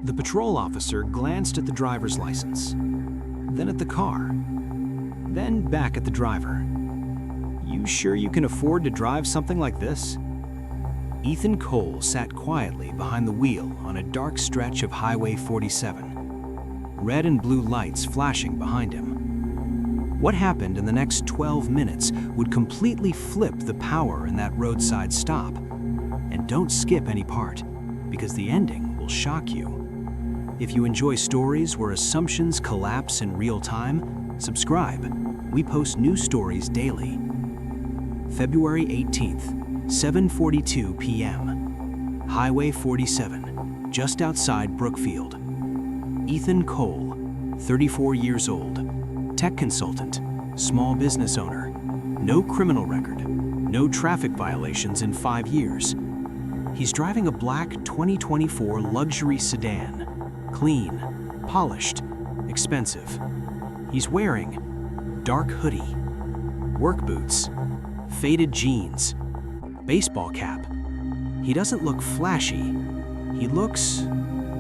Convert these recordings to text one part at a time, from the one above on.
The patrol officer glanced at the driver's license, then at the car, then back at the driver. "You sure you can afford to drive something like this?" Ethan Cole sat quietly behind the wheel on a dark stretch of Highway 47, red and blue lights flashing behind him. What happened in the next 12 minutes would completely flip the power in that roadside stop. And don't skip any part, because the ending will shock you. If you enjoy stories where assumptions collapse in real time, subscribe. We post new stories daily. February 18th, 7:42 p.m. Highway 47, just outside Brookfield. Ethan Cole, 34 years old, tech consultant, small business owner, no criminal record, no traffic violations in 5 years. He's driving a black 2024 luxury sedan, clean, polished, expensive. He's wearing dark hoodie, work boots, faded jeans, baseball cap. He doesn't look flashy. He looks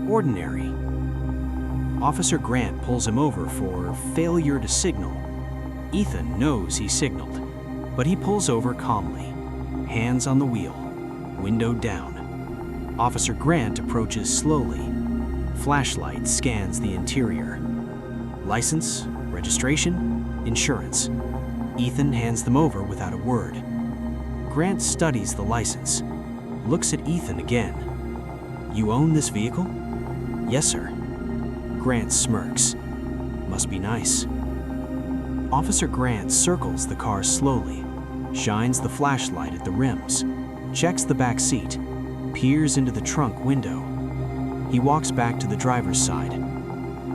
ordinary. Officer Grant pulls him over for failure to signal. Ethan knows he signaled, but he pulls over calmly, hands on the wheel, window down. Officer Grant approaches slowly. Flashlight scans the interior. License, registration, insurance. Ethan hands them over without a word. Grant studies the license, looks at Ethan again. "You own this vehicle?" "Yes, sir." Grant smirks. "Must be nice." Officer Grant circles the car slowly, shines the flashlight at the rims, checks the back seat, peers into the trunk window. He walks back to the driver's side.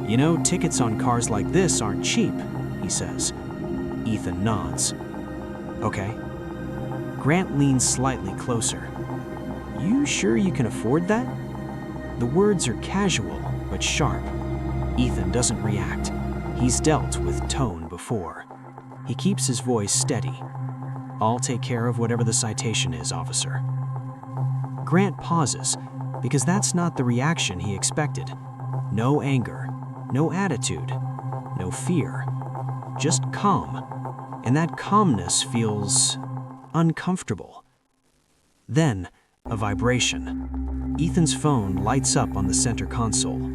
"You know, tickets on cars like this aren't cheap," he says. Ethan nods. "Okay." Grant leans slightly closer. "You sure you can afford that?" The words are casual, but sharp. Ethan doesn't react. He's dealt with tone before. He keeps his voice steady. "I'll take care of whatever the citation is, officer." Grant pauses, because that's not the reaction he expected. No anger, no attitude, no fear. Just calm. And that calmness feels uncomfortable. Then, a vibration. Ethan's phone lights up on the center console.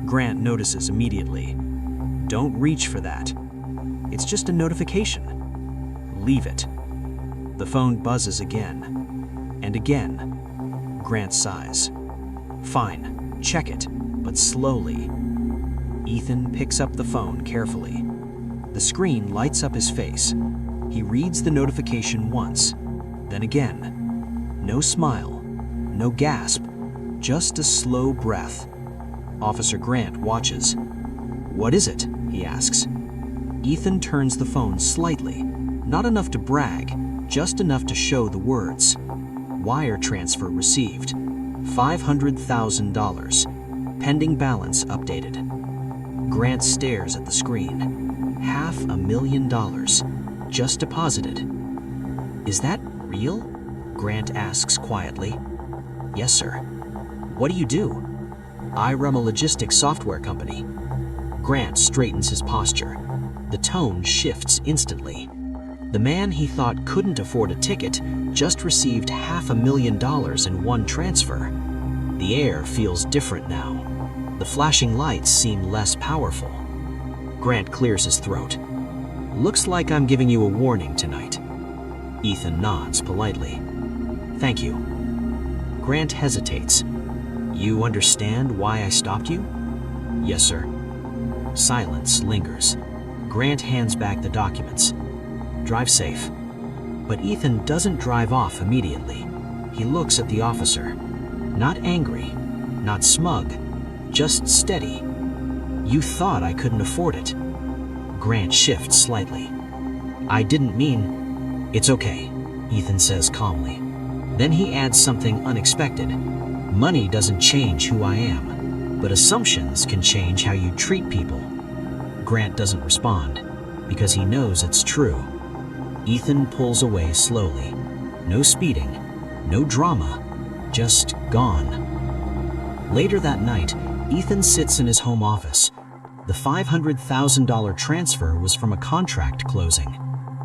Grant notices immediately. "Don't reach for that. It's just a notification. Leave it." The phone buzzes again. And again. Grant sighs. "Fine, check it, but slowly." Ethan picks up the phone carefully. The screen lights up his face. He reads the notification once, then again. No smile, no gasp, just a slow breath. Officer Grant watches. "What is it?" he asks. Ethan turns the phone slightly, not enough to brag, just enough to show the words. "Wire transfer received. $500,000. Pending balance updated." Grant stares at the screen. $500,000. Just deposited. "Is that real?" Grant asks quietly. "Yes, sir." "What do you do?" "I run a logistics software company." Grant straightens his posture. The tone shifts instantly. The man he thought couldn't afford a ticket just received $500,000 in one transfer. The air feels different now. The flashing lights seem less powerful. Grant clears his throat. "Looks like I'm giving you a warning tonight." Ethan nods politely. "Thank you." Grant hesitates. "You understand why I stopped you?" "Yes, sir." Silence lingers. Grant hands back the documents. "Drive safe." But Ethan doesn't drive off immediately. He looks at the officer. Not angry, not smug, just steady. "You thought I couldn't afford it." Grant shifts slightly. "I didn't mean..." "It's okay," Ethan says calmly. Then he adds something unexpected. "Money doesn't change who I am, but assumptions can change how you treat people." Grant doesn't respond, because he knows it's true. Ethan pulls away slowly. No speeding, no drama, just gone. Later that night, Ethan sits in his home office. The $500,000 transfer was from a contract closing.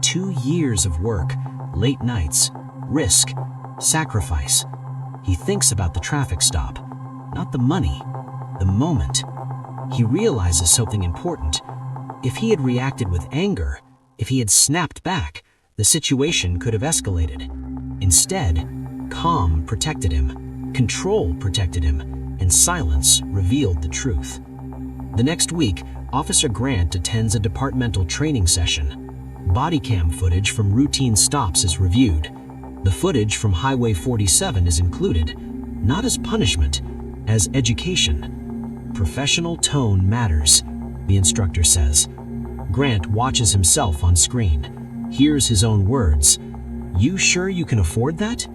2 years of work, late nights, risk, sacrifice. He thinks about the traffic stop, not the money, the moment. He realizes something important. If he had reacted with anger, if he had snapped back, the situation could have escalated. Instead, calm protected him, control protected him, and silence revealed the truth. The next week, Officer Grant attends a departmental training session. Body cam footage from routine stops is reviewed. The footage from Highway 47 is included, not as punishment, as education. Professional tone matters, the instructor says. Grant watches himself on screen, hears his own words. "You sure you can afford that?"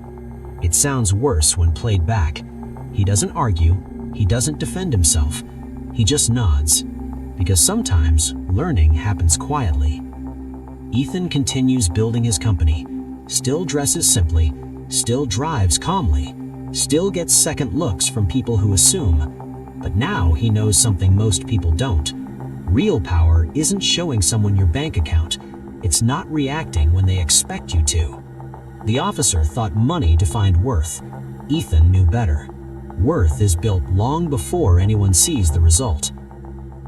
It sounds worse when played back. He doesn't argue, he doesn't defend himself. He just nods, because sometimes learning happens quietly. Ethan continues building his company, still dresses simply, still drives calmly, still gets second looks from people who assume. But now he knows something most people don't. Real power isn't showing someone your bank account. It's not reacting when they expect you to. The officer thought money defined worth. Ethan knew better. Worth is built long before anyone sees the result.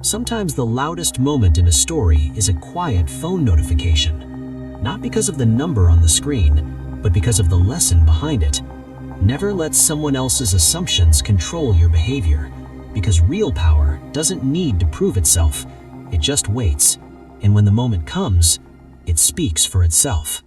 Sometimes the loudest moment in a story is a quiet phone notification. Not because of the number on the screen, but because of the lesson behind it. Never let someone else's assumptions control your behavior, because real power doesn't need to prove itself. It just waits, and when the moment comes, it speaks for itself.